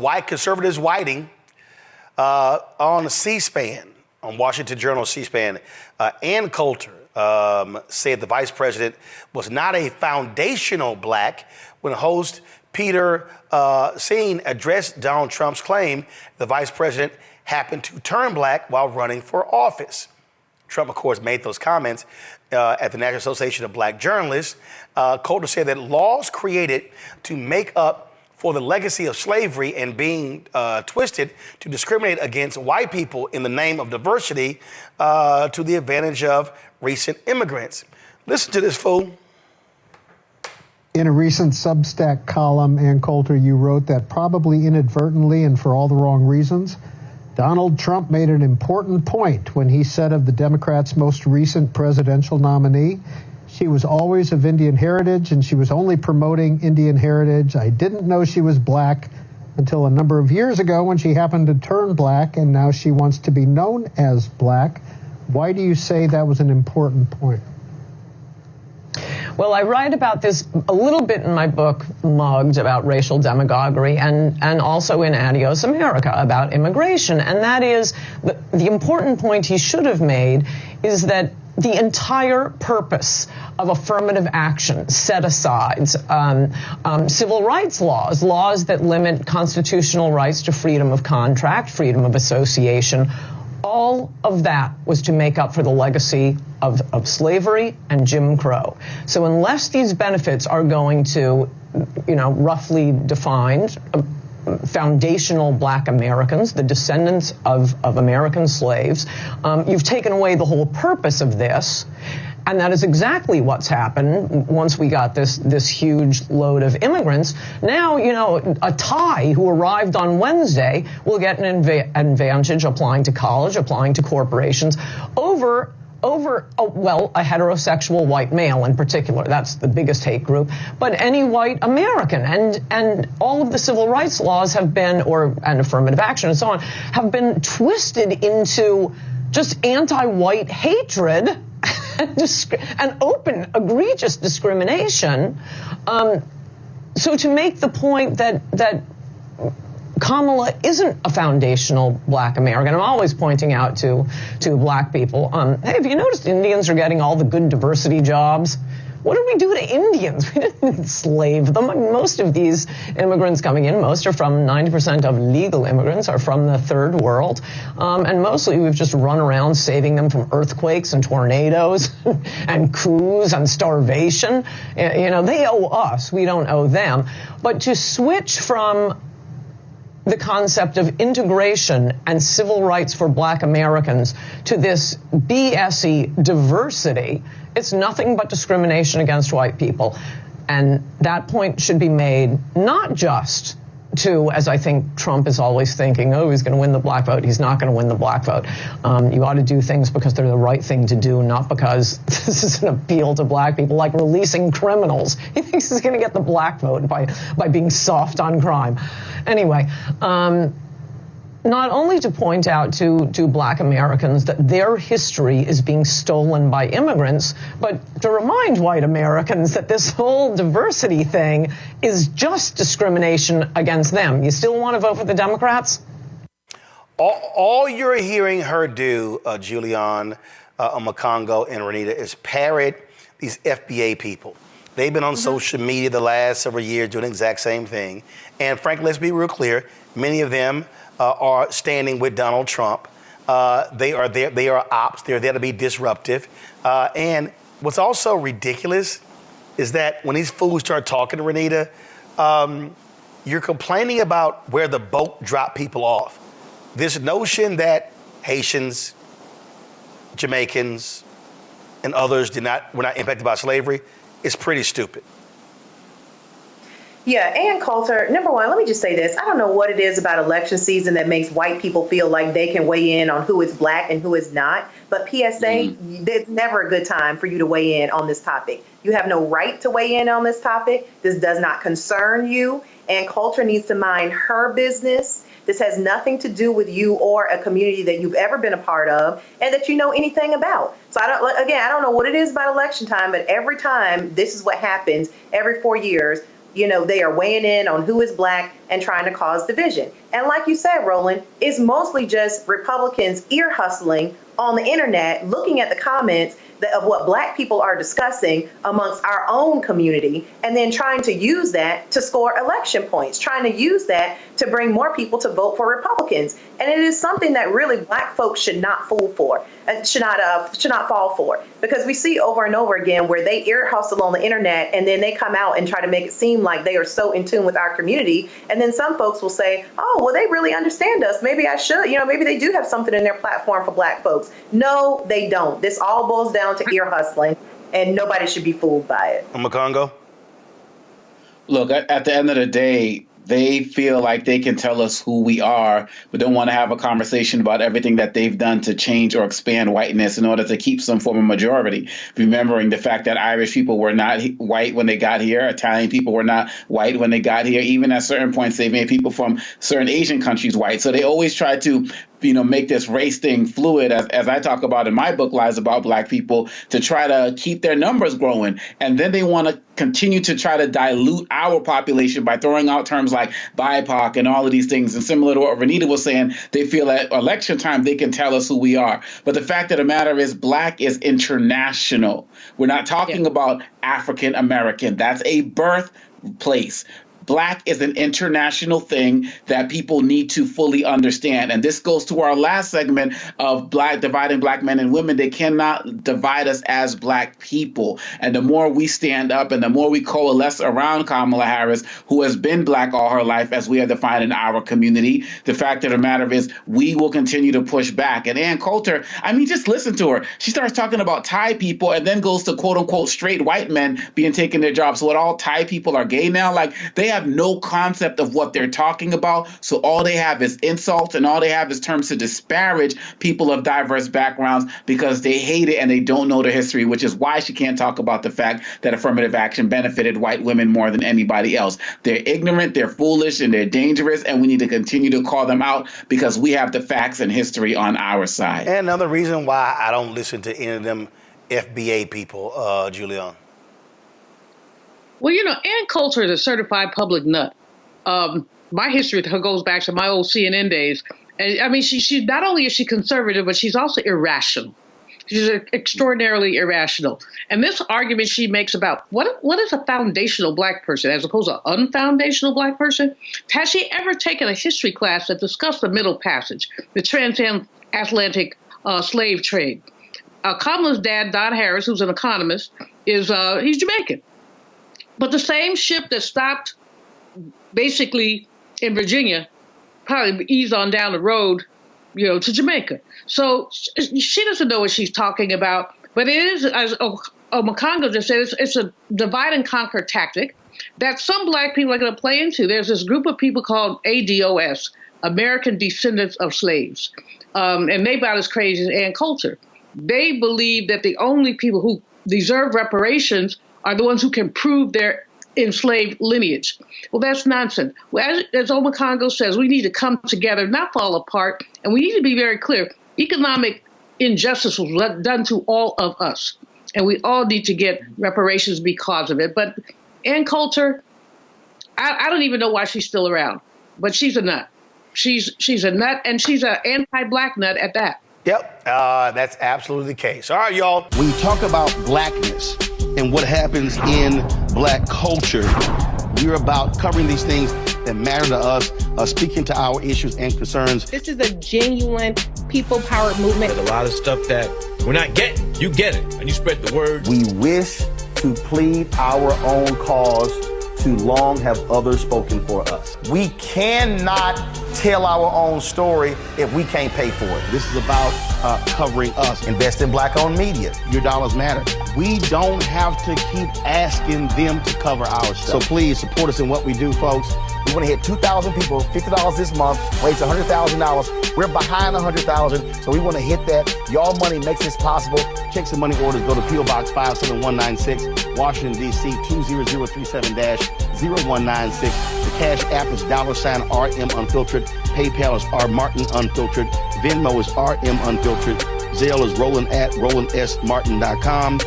white conservatives whiting on C-SPAN, on Washington Journal C-SPAN. Ann Coulter said the vice president was not a foundational black when host Peter Singh addressed Donald Trump's claim the vice president happened to turn black while running for office. Trump, of course, made those comments at the National Association of Black Journalists. Coulter said that laws created to make up for the legacy of slavery and being twisted to discriminate against white people in the name of diversity to the advantage of recent immigrants. Listen to this fool. In a recent Substack column, Ann Coulter, you wrote that probably inadvertently and for all the wrong reasons, Donald Trump made an important point when he said of the Democrats' most recent presidential nominee, she was always of Indian heritage and she was only promoting Indian heritage. I didn't know she was black until a number of years ago when she happened to turn black, and now she wants to be known as black. Why do you say that was an important point? Well, I write about this a little bit in my book, Mugged, about racial demagoguery, and also in Adios America about immigration. And that is, the important point he should have made is that the entire purpose of affirmative action, set-asides, civil rights laws that limit constitutional rights to freedom of contract, freedom of association, all of that was to make up for the legacy of slavery and Jim Crow. So unless these benefits are going to, roughly defined, foundational black Americans, the descendants of American slaves, you've taken away the whole purpose of this. And that is exactly what's happened once we got this huge load of immigrants. Now, a Thai who arrived on Wednesday will get an advantage applying to college, applying to corporations over a heterosexual white male in particular. That's the biggest hate group. But any white American. And all of the civil rights laws have been, and affirmative action and so on, have been twisted into just anti-white hatred and open, egregious discrimination. So to make the point that Kamala isn't a foundational black American, I'm always pointing out to black people, hey, have you noticed Indians are getting all the good diversity jobs? What did we do to Indians? We didn't enslave them. I mean, most of these immigrants coming in, most are from 90% of legal immigrants are from the third world. And mostly we've just run around saving them from earthquakes and tornadoes and coups and starvation. They owe us. We don't owe them. But to switch from the concept of integration and civil rights for black Americans to this BS-y diversity, it's nothing but discrimination against white people. And that point should be made not just to, as I think Trump is always thinking, oh, he's going to win the black vote. He's not going to win the black vote. You ought to do things because they're the right thing to do, not because this is an appeal to black people, like releasing criminals. He thinks he's going to get the black vote by being soft on crime. Anyway, not only to point out to black Americans that their history is being stolen by immigrants, but to remind white Americans that this whole diversity thing is just discrimination against them. You still want to vote for the Democrats? All you're hearing her do, Julian, Omokongo, and Renita, is parrot these FBA people. They've been on social media the last several years doing the exact same thing. And frankly, let's be real clear, many of them are standing with Donald Trump. They are there. They are ops. They're there to be disruptive. And what's also ridiculous is that when these fools start talking to Renita, you're complaining about where the boat dropped people off. This notion that Haitians, Jamaicans, and others were not impacted by slavery is pretty stupid. Yeah, Ann Coulter, number one, let me just say this. I don't know what it is about election season that makes white people feel like they can weigh in on who is black and who is not. But PSA, there's never a good time for you to weigh in on this topic. You have no right to weigh in on this topic. This does not concern you. Ann Coulter needs to mind her business. This has nothing to do with you or a community that you've ever been a part of and that you know anything about. So I don't know what it is about election time, but every time this is what happens every 4 years. They are weighing in on who is black and trying to cause division. And like you said, Roland, it's mostly just Republicans ear hustling on the internet, looking at the comments of what Black people are discussing amongst our own community, and then trying to use that to score election points, trying to use that to bring more people to vote for Republicans. And it is something that really Black folks should not fall for, should not fall for, because we see over and over again where they ear hustle on the internet and then they come out and try to make it seem like they are so in tune with our community. And then some folks will say, oh, well, they really understand us. Maybe I should, maybe they do have something in their platform for Black folks. No, they don't. This all boils down to ear hustling, and nobody should be fooled by it. Makongo? Look, at the end of the day, they feel like they can tell us who we are, but don't want to have a conversation about everything that they've done to change or expand whiteness in order to keep some form of majority. Remembering the fact that Irish people were not white when they got here, Italian people were not white when they got here. Even at certain points, they made people from certain Asian countries white. So they always try to make this race thing fluid, as I talk about in my book, Lies About Black People, to try to keep their numbers growing. And then they want to continue to try to dilute our population by throwing out terms like BIPOC and all of these things. And similar to what Renita was saying, they feel at election time they can tell us who we are. But the fact of the matter is, Black is international. We're not talking about African American. That's a birthplace. Black is an international thing that people need to fully understand. And this goes to our last segment of dividing Black men and women. They cannot divide us as Black people. And the more we stand up and the more we coalesce around Kamala Harris, who has been Black all her life, as we have defined in our community, the fact of the matter is we will continue to push back. And Ann Coulter, just listen to her. She starts talking about Thai people and then goes to quote unquote straight white men being taken their jobs. So what, all Thai people are gay now? Like, they have no concept of what they're talking about. So all they have is insults, and all they have is terms to disparage people of diverse backgrounds because they hate it and they don't know the history, which is why she can't talk about the fact that affirmative action benefited white women more than anybody else. They're ignorant, they're foolish, and they're dangerous, and we need to continue to call them out because we have the facts and history on our side. And another reason why I don't listen to any of them FBA people, Julian. Well, Ann Coulter is a certified public nut. My history with her goes back to my old CNN days. And she not only is she conservative, but she's also irrational. She's extraordinarily irrational. And this argument she makes about what is a foundational Black person as opposed to an unfoundational Black person? Has she ever taken a history class that discussed the Middle Passage, the transatlantic slave trade? Kamala's dad, Don Harris, who's an economist, he's Jamaican. But the same ship that stopped basically in Virginia probably eased on down the road, to Jamaica. So she doesn't know what she's talking about. But it is, as Makongo just said, it's a divide and conquer tactic that some Black people are going to play into. There's this group of people called ADOS, American Descendants of Slaves. And they about as crazy as Ann Coulter. They believe that the only people who deserve reparations are the ones who can prove their enslaved lineage. Well, that's nonsense. Well, as Makongo says, we need to come together, not fall apart, and we need to be very clear. Economic injustice was done to all of us, and we all need to get reparations because of it. But Ann Coulter, I don't even know why she's still around, but she's a nut. She's a nut, and she's an anti-Black nut at that. Yep, that's absolutely the case. All right, y'all. When you talk about Blackness and what happens in Black culture, we're about covering these things that matter to us, speaking to our issues and concerns. This is a genuine people-powered movement. There's a lot of stuff that we're not getting. You get it, and you spread the word. We wish to plead our own cause. Too long have others spoken for us. We cannot tell our own story if we can't pay for it. This is about covering us. Invest in Black-owned media. Your dollars matter. We don't have to keep asking them to cover our stuff. So please support us in what we do, folks. We want to hit 2,000 people, $50 this month, raise $100,000. We're behind 100,000, so we want to hit that. Y'all money makes this possible. Checks and money orders go to P.O. Box 57196, Washington, D.C. 20037-0196. The Cash App is $RM Unfiltered. PayPal is R Martin Unfiltered. Venmo is RM Unfiltered. Zelle is Roland at RolandSMartin.com.